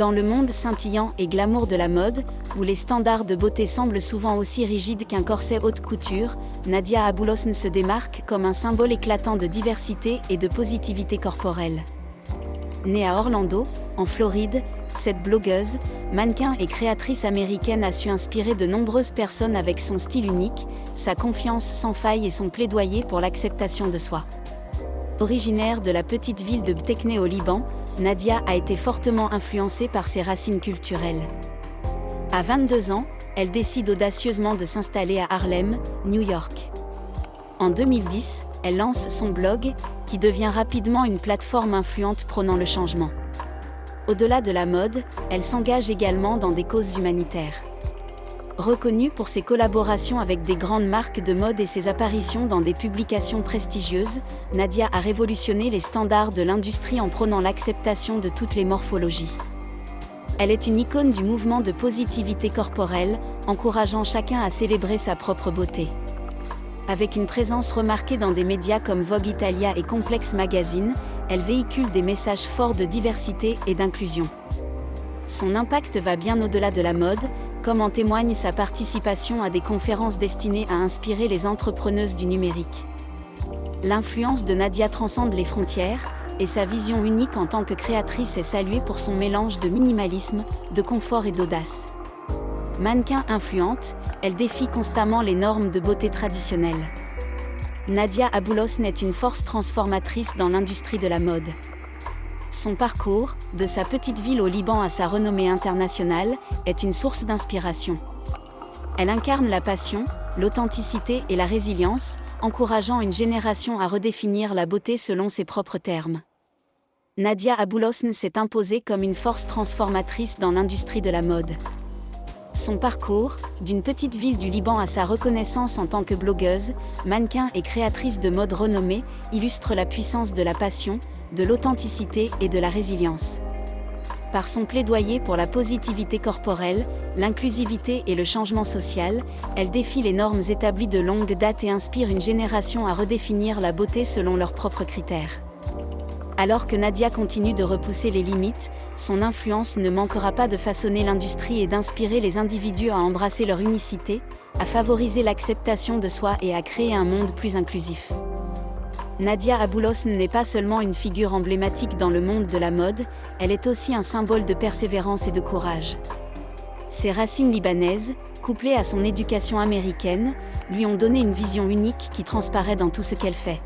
Dans le monde scintillant et glamour de la mode, où les standards de beauté semblent souvent aussi rigides qu'un corset haute couture, Nadia Abulosan se démarque comme un symbole éclatant de diversité et de positivité corporelle. Née à Orlando, en Floride, cette blogueuse, mannequin et créatrice américaine a su inspirer de nombreuses personnes avec son style unique, sa confiance sans faille et son plaidoyer pour l'acceptation de soi. Originaire de la petite ville de Btekné au Liban, Nadia a été fortement influencée par ses racines culturelles. À 22 ans, elle décide audacieusement de s'installer à Harlem, New York. En 2010, elle lance son blog, qui devient rapidement une plateforme influente prônant le changement. Au-delà de la mode, elle s'engage également dans des causes humanitaires. Reconnue pour ses collaborations avec des grandes marques de mode et ses apparitions dans des publications prestigieuses, Nadia a révolutionné les standards de l'industrie en prônant l'acceptation de toutes les morphologies. Elle est une icône du mouvement de positivité corporelle, encourageant chacun à célébrer sa propre beauté. Avec une présence remarquée dans des médias comme Vogue Italia et Complex Magazine, elle véhicule des messages forts de diversité et d'inclusion. Son impact va bien au-delà de la mode, comme en témoigne sa participation à des conférences destinées à inspirer les entrepreneuses du numérique. L'influence de Nadia transcende les frontières, et sa vision unique en tant que créatrice est saluée pour son mélange de minimalisme, de confort et d'audace. Mannequin influente, elle défie constamment les normes de beauté traditionnelles. Nadia Abulosan est une force transformatrice dans l'industrie de la mode. Son parcours, de sa petite ville au Liban à sa renommée internationale, est une source d'inspiration. Elle incarne la passion, l'authenticité et la résilience, encourageant une génération à redéfinir la beauté selon ses propres termes. Nadia Abulosan s'est imposée comme une force transformatrice dans l'industrie de la mode. Son parcours, d'une petite ville du Liban à sa reconnaissance en tant que blogueuse, mannequin et créatrice de mode renommée, illustre la puissance de la passion, de l'authenticité et de la résilience. Par son plaidoyer pour la positivité corporelle, l'inclusivité et le changement social, elle défie les normes établies de longue date et inspire une génération à redéfinir la beauté selon leurs propres critères. Alors que Nadia continue de repousser les limites, son influence ne manquera pas de façonner l'industrie et d'inspirer les individus à embrasser leur unicité, à favoriser l'acceptation de soi et à créer un monde plus inclusif. Nadia Abulosan n'est pas seulement une figure emblématique dans le monde de la mode, elle est aussi un symbole de persévérance et de courage. Ses racines libanaises, couplées à son éducation américaine, lui ont donné une vision unique qui transparaît dans tout ce qu'elle fait.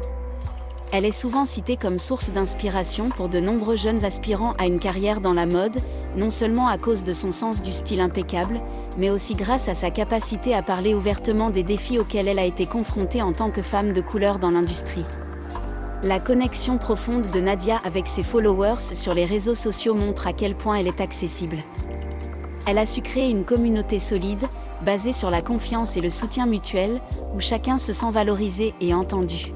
Elle est souvent citée comme source d'inspiration pour de nombreux jeunes aspirants à une carrière dans la mode, non seulement à cause de son sens du style impeccable, mais aussi grâce à sa capacité à parler ouvertement des défis auxquels elle a été confrontée en tant que femme de couleur dans l'industrie. La connexion profonde de Nadia avec ses followers sur les réseaux sociaux montre à quel point elle est accessible. Elle a su créer une communauté solide, basée sur la confiance et le soutien mutuel, où chacun se sent valorisé et entendu.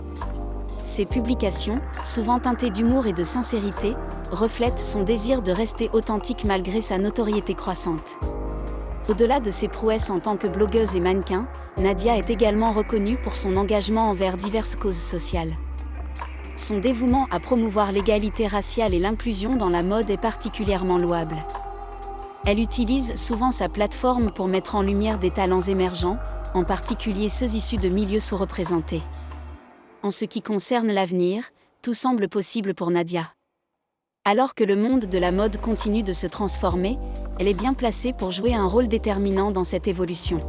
Ses publications, souvent teintées d'humour et de sincérité, reflètent son désir de rester authentique malgré sa notoriété croissante. Au-delà de ses prouesses en tant que blogueuse et mannequin, Nadia est également reconnue pour son engagement envers diverses causes sociales. Son dévouement à promouvoir l'égalité raciale et l'inclusion dans la mode est particulièrement louable. Elle utilise souvent sa plateforme pour mettre en lumière des talents émergents, en particulier ceux issus de milieux sous-représentés. En ce qui concerne l'avenir, tout semble possible pour Nadia. Alors que le monde de la mode continue de se transformer, elle est bien placée pour jouer un rôle déterminant dans cette évolution.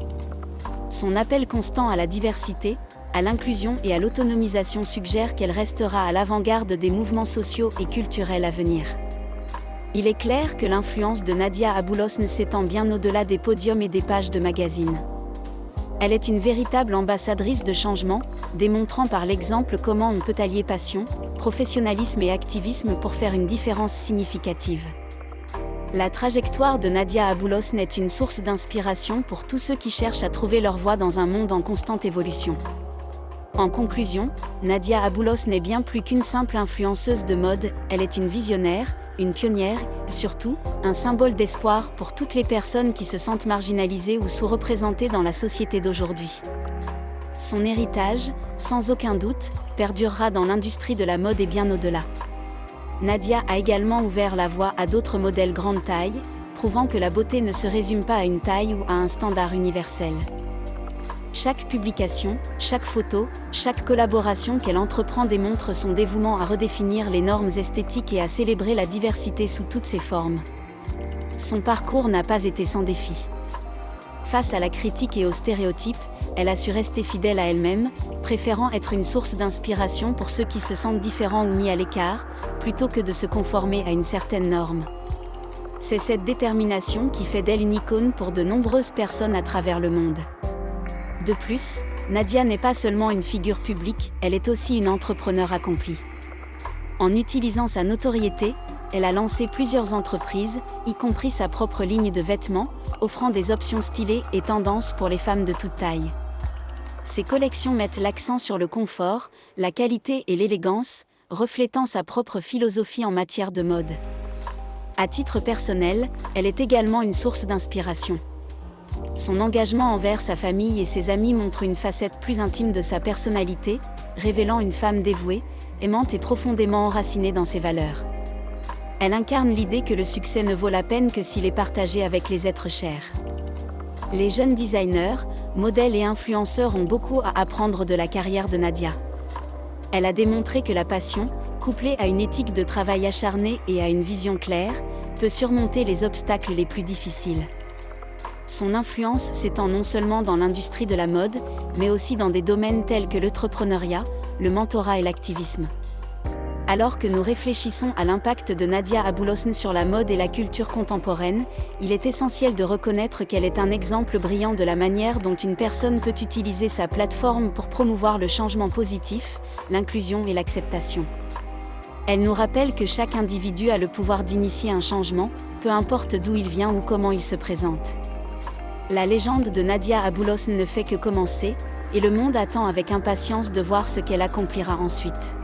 Son appel constant à la diversité, à l'inclusion et à l'autonomisation suggère qu'elle restera à l'avant-garde des mouvements sociaux et culturels à venir. Il est clair que l'influence de Nadia Abulosan s'étend bien au-delà des podiums et des pages de magazines. Elle est une véritable ambassadrice de changement, démontrant par l'exemple comment on peut allier passion, professionnalisme et activisme pour faire une différence significative. La trajectoire de Nadia Abulosan est une source d'inspiration pour tous ceux qui cherchent à trouver leur voie dans un monde en constante évolution. En conclusion, Nadia Abulosan n'est bien plus qu'une simple influenceuse de mode, elle est une visionnaire, une pionnière, surtout, un symbole d'espoir pour toutes les personnes qui se sentent marginalisées ou sous-représentées dans la société d'aujourd'hui. Son héritage, sans aucun doute, perdurera dans l'industrie de la mode et bien au-delà. Nadia a également ouvert la voie à d'autres modèles grande taille, prouvant que la beauté ne se résume pas à une taille ou à un standard universel. Chaque publication, chaque photo, chaque collaboration qu'elle entreprend démontre son dévouement à redéfinir les normes esthétiques et à célébrer la diversité sous toutes ses formes. Son parcours n'a pas été sans défi. Face à la critique et aux stéréotypes, elle a su rester fidèle à elle-même, préférant être une source d'inspiration pour ceux qui se sentent différents ou mis à l'écart, plutôt que de se conformer à une certaine norme. C'est cette détermination qui fait d'elle une icône pour de nombreuses personnes à travers le monde. De plus, Nadia n'est pas seulement une figure publique, elle est aussi une entrepreneure accomplie. En utilisant sa notoriété, elle a lancé plusieurs entreprises, y compris sa propre ligne de vêtements, offrant des options stylées et tendances pour les femmes de toute taille. Ses collections mettent l'accent sur le confort, la qualité et l'élégance, reflétant sa propre philosophie en matière de mode. À titre personnel, elle est également une source d'inspiration. Son engagement envers sa famille et ses amis montre une facette plus intime de sa personnalité, révélant une femme dévouée, aimante et profondément enracinée dans ses valeurs. Elle incarne l'idée que le succès ne vaut la peine que s'il est partagé avec les êtres chers. Les jeunes designers, modèles et influenceurs ont beaucoup à apprendre de la carrière de Nadia. Elle a démontré que la passion, couplée à une éthique de travail acharnée et à une vision claire, peut surmonter les obstacles les plus difficiles. Son influence s'étend non seulement dans l'industrie de la mode, mais aussi dans des domaines tels que l'entrepreneuriat, le mentorat et l'activisme. Alors que nous réfléchissons à l'impact de Nadia Abulosun sur la mode et la culture contemporaine, il est essentiel de reconnaître qu'elle est un exemple brillant de la manière dont une personne peut utiliser sa plateforme pour promouvoir le changement positif, l'inclusion et l'acceptation. Elle nous rappelle que chaque individu a le pouvoir d'initier un changement, peu importe d'où il vient ou comment il se présente. La légende de Nadia Abulosun ne fait que commencer, et le monde attend avec impatience de voir ce qu'elle accomplira ensuite.